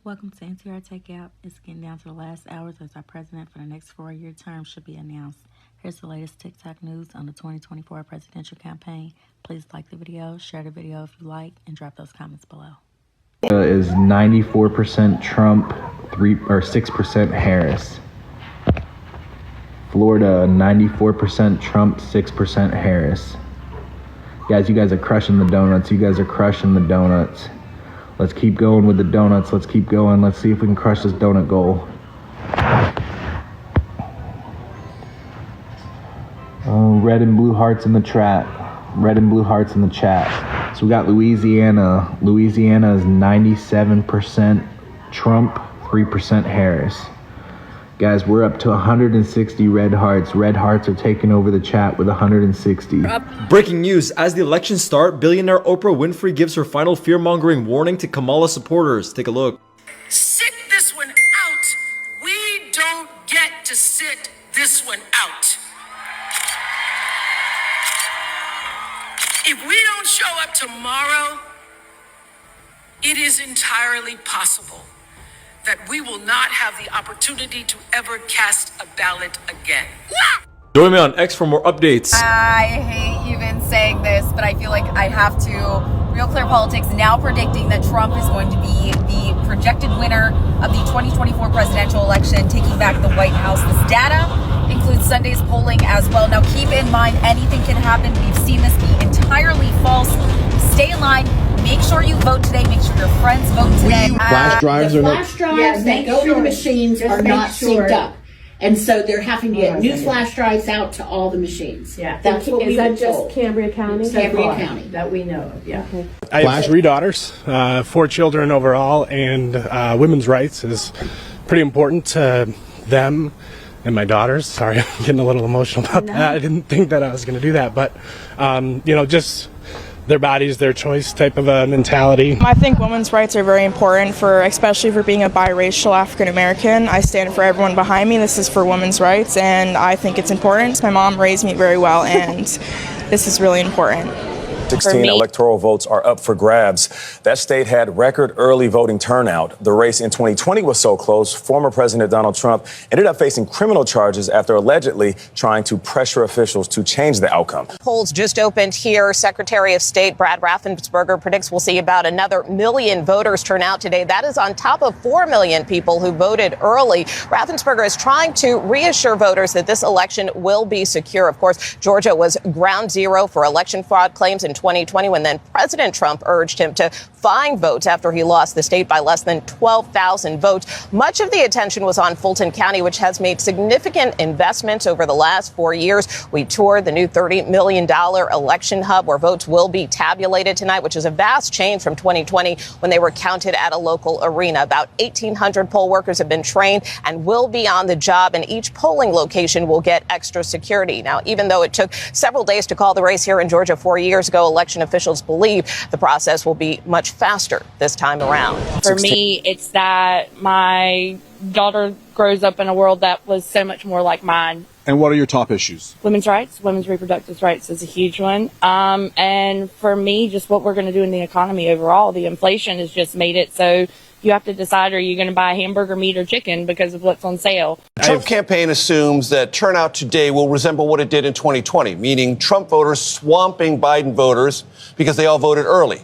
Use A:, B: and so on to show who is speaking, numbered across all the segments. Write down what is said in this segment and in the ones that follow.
A: Welcome to NTR Takeout. It's getting down to the last hours as our president for the next 4-year term should be announced. Here's the latest TikTok news on the 2024 presidential campaign. Please like the video, share the video if you like, and drop those comments below.
B: Is 94% Trump, 6% Harris. Florida, 94% Trump, 6% Harris. Guys, you guys are crushing the donuts. You guys are crushing the donuts. Let's keep going with the donuts. Let's keep going. Let's see if we can crush this donut goal. Red and blue hearts in the chat. Red and blue hearts in the chat. So we got Louisiana. Louisiana is 97% Trump, 3% Harris. Guys, we're up to 160 red hearts. Red hearts are taking over the chat with 160.
C: Breaking news, as the elections start, billionaire Oprah Winfrey gives her final fear-mongering warning to Kamala supporters. Take a look.
D: Sit this one out. We don't get to sit this one out. If we don't show up tomorrow, it is entirely possible that we will not have the opportunity to ever cast a ballot again.
C: Join me on X for more updates.
E: I hate even saying this, but I feel like I have to. Real Clear Politics now predicting that Trump is going to be the projected winner of the 2024 presidential election, taking back the White House. This data includes Sunday's polling as well. Now keep in mind, anything can happen. We've seen this be entirely false. Stay in line. Make sure you vote today. Make sure your friends vote today.
F: Flash drives
G: the
F: are not.
G: flash drives that go to the machines are not synced up, and so they're having to get new flash drives out to all the machines.
H: Yeah,
G: that's what we've been told.
H: Cambria County?
G: Cambria County
H: that we know of. Yeah. Okay.
F: I have 3 daughters, 4 children overall, and women's rights is pretty important to them and my daughters. Sorry, I'm getting a little emotional about that. I didn't think that I was going to do that, but just their bodies, their choice type of a mentality.
I: I think women's rights are very important, especially for being a biracial African American. I stand for everyone behind me. This is for women's rights, and I think it's important. My mom raised me very well, and this is really important.
J: 16 electoral votes are up for grabs. That state had record early voting turnout. The race in 2020 was so close, former President Donald Trump ended up facing criminal charges after allegedly trying to pressure officials to change the outcome.
K: Polls just opened here. Secretary of State Brad Raffensperger predicts we'll see about another 1 million voters turn out today. That is on top of 4 million people who voted early. Raffensperger is trying to reassure voters that this election will be secure. Of course, Georgia was ground zero for election fraud claims in 2020 when then President Trump urged him to find votes after he lost the state by less than 12,000 votes. Much of the attention was on Fulton County, which has made significant investments over the last 4 years. We toured the new $30 million election hub where votes will be tabulated tonight, which is a vast change from 2020 when they were counted at a local arena. About 1,800 poll workers have been trained and will be on the job, and each polling location will get extra security. Now, even though it took several days to call the race here in Georgia 4 years ago, election officials believe the process will be much faster this time around.
I: For me, it's that my daughter grows up in a world that was so much more like mine.
L: And what are your top issues?
I: Women's rights, women's reproductive rights is a huge one. And for me, just what we're going to do in the economy overall. The inflation has just made it so you have to decide, are you going to buy hamburger, meat, or chicken because of what's on sale?
M: The Trump campaign assumes that turnout today will resemble what it did in 2020, meaning Trump voters swamping Biden voters because they all voted early.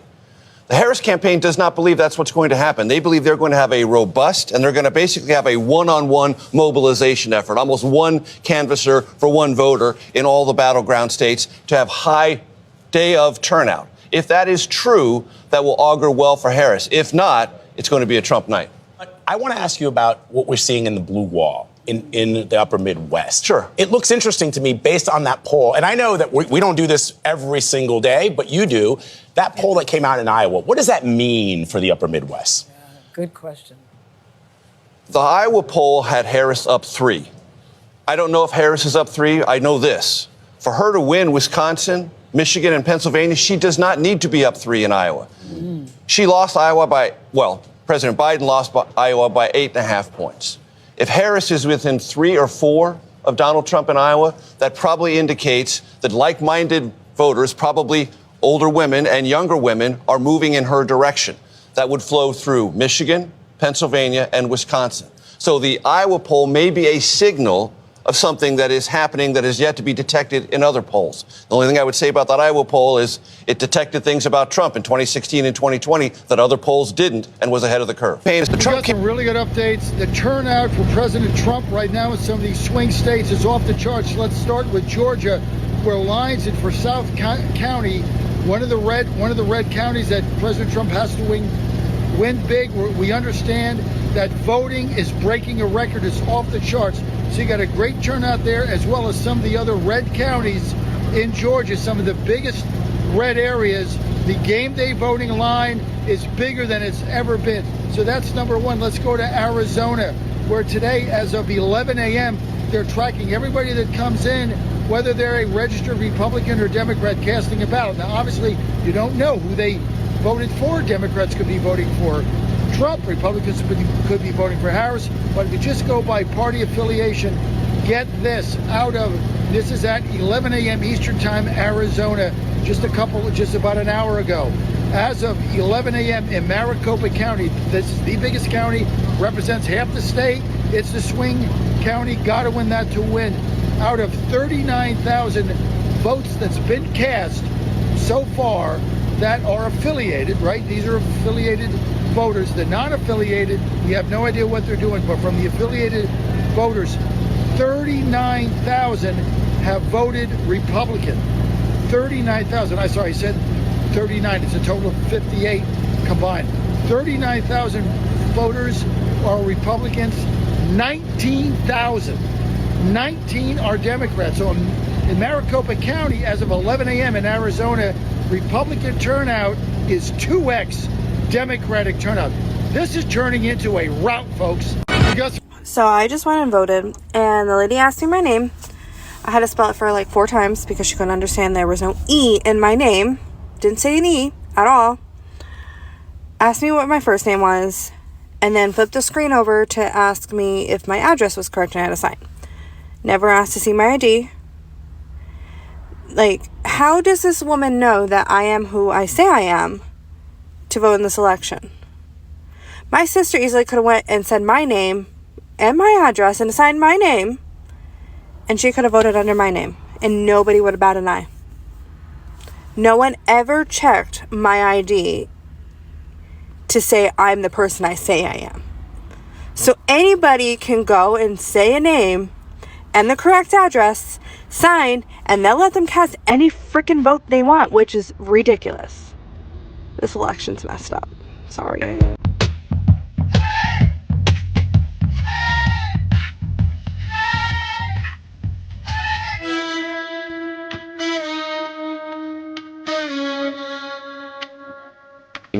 M: The Harris campaign does not believe that's what's going to happen. They believe they're going to have a robust, and they're going to basically have a one-on-one mobilization effort, almost one canvasser for one voter in all the battleground states to have high day of turnout. If that is true, that will augur well for Harris. If not, it's going to be a Trump night.
N: I want to ask you about what we're seeing in the blue wall in the upper Midwest.
M: Sure.
N: It looks interesting to me based on that poll. And I know that we don't do this every single day, but you do. That poll that came out in Iowa, what does that mean for the upper Midwest?
H: Good question.
M: The Iowa poll had Harris up 3. I don't know if Harris is up 3. I know this. For her to win Wisconsin, Michigan, and Pennsylvania, she does not need to be up 3 in Iowa. She lost Iowa President Biden lost Iowa by 8.5 points. If Harris is within 3 or 4 of Donald Trump in Iowa, that probably indicates that like-minded voters, probably older women and younger women, are moving in her direction. That would flow through Michigan, Pennsylvania, and Wisconsin. So the Iowa poll may be a signal of something that is happening that is yet to be detected in other polls. The only thing I would say about that Iowa poll is it detected things about Trump in 2016 and 2020 that other polls didn't and was ahead of the curve.
L: We got some really good updates. The turnout for President Trump right now in some of these swing states is off the charts. Let's start with Georgia, where lines in for South County, one of the red counties that President Trump has to win big. We understand that voting is breaking a record. It's off the charts. So you got a great turnout there, as well as some of the other red counties in Georgia, some of the biggest red areas. The game day voting line is bigger than it's ever been. So that's number one. Let's go to Arizona, where today, as of 11 a.m., they're tracking everybody that comes in, whether they're a registered Republican or Democrat casting a ballot. Now, obviously, you don't know who they voted for. Democrats could be voting for Trump, Republicans could be voting for Harris, but if you just go by party affiliation, get this this is at 11 a.m. Eastern Time, Arizona, just about an hour ago. As of 11 a.m. in Maricopa County, this is the biggest county, represents half the state. It's the swing county, got to win that to win. Out of 39,000 votes that's been cast so far that are affiliated, right? These are affiliated voters. The non-affiliated, we have no idea what they're doing, but from the affiliated voters, 39,000 have voted Republican. 39,000, I said 39, it's a total of 58 combined. 39,000 voters are Republicans, 19 are Democrats. So in Maricopa County, as of 11 a.m. in Arizona, Republican turnout is 2x Democratic turnout. This is turning into a rout, folks.
O: So I just went and voted, and the lady asked me my name. I had to spell it for her like 4 times because she couldn't understand there was no E in my name. Didn't say an E at all. Asked me what my first name was, and then flipped the screen over to ask me if my address was correct and I had to sign. Never asked to see my ID. Like, how does this woman know that I am who I say I am to vote in this election? My sister easily could have went and said my name and my address and assigned my name, and she could have voted under my name, and nobody would have batted an eye. No one ever checked my ID to say I'm the person I say I am. So anybody can go and say a name and the correct address, sign, and they'll let them cast any freaking vote they want, which is ridiculous. This election's messed up. Sorry.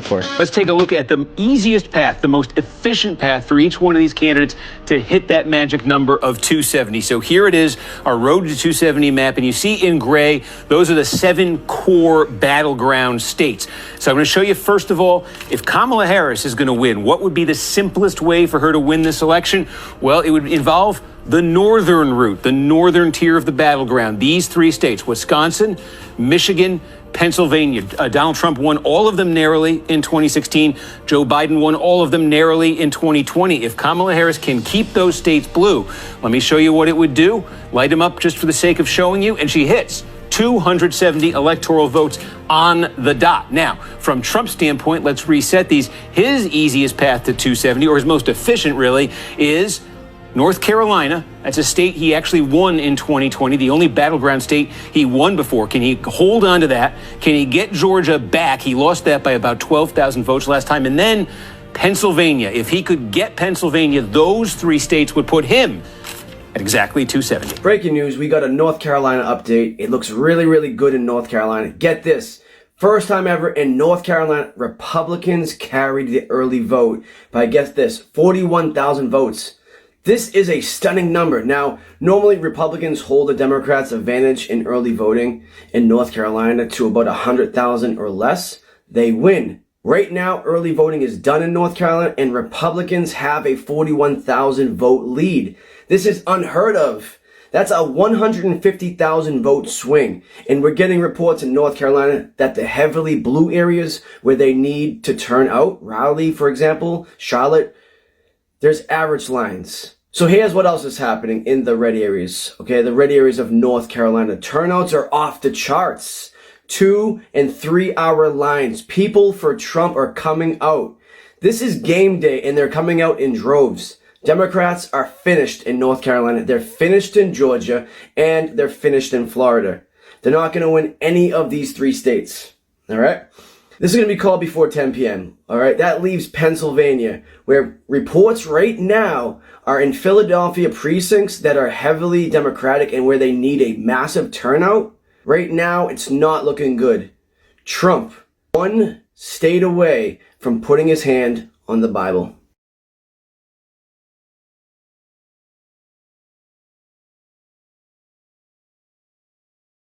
P: For. Let's take a look at the easiest path, the most efficient path for each one of these candidates to hit that magic number of 270. So here it is, our road to 270 map, and you see in gray, those are the 7 core battleground states. So I'm going to show you, first of all, if Kamala Harris is going to win, what would be the simplest way for her to win this election? Well, it would involve the northern route, the northern tier of the battleground. These 3 states, Wisconsin, Michigan, Pennsylvania. Donald Trump won all of them narrowly in 2016. Joe Biden won all of them narrowly in 2020. If Kamala Harris can keep those states blue, let me show you what it would do. Light them up just for the sake of showing you, and she hits 270 electoral votes on the dot. Now, from Trump's standpoint, let's reset these. His easiest path to 270, or his most efficient really, is North Carolina. That's a state he actually won in 2020, the only battleground state he won before. Can he hold on to that? Can he get Georgia back? He lost that by about 12,000 votes last time. And then Pennsylvania. If he could get Pennsylvania, those 3 states would put him at exactly 270.
Q: Breaking news, we got a North Carolina update. It looks really, really good in North Carolina. Get this. First time ever in North Carolina, Republicans carried the early vote by, guess this, 41,000 votes. This is a stunning number. Now, normally Republicans hold the Democrats' advantage in early voting in North Carolina to about 100,000 or less. They win. Right now, early voting is done in North Carolina, and Republicans have a 41,000 vote lead. This is unheard of. That's a 150,000 vote swing. And we're getting reports in North Carolina that the heavily blue areas where they need to turn out, Raleigh, for example, Charlotte, there's average lines. So here's what else is happening in the red areas, okay? The red areas of North Carolina. Turnouts are off the charts. 2 and 3 hour lines. People for Trump are coming out. This is game day and they're coming out in droves. Democrats are finished in North Carolina. They're finished in Georgia and they're finished in Florida. They're not going to win any of these 3 states, all right? This is going to be called before 10 p.m., all right? That leaves Pennsylvania, where reports right now are in Philadelphia precincts that are heavily Democratic and where they need a massive turnout. Right now, it's not looking good. Trump, 1 state away from putting his hand on the Bible.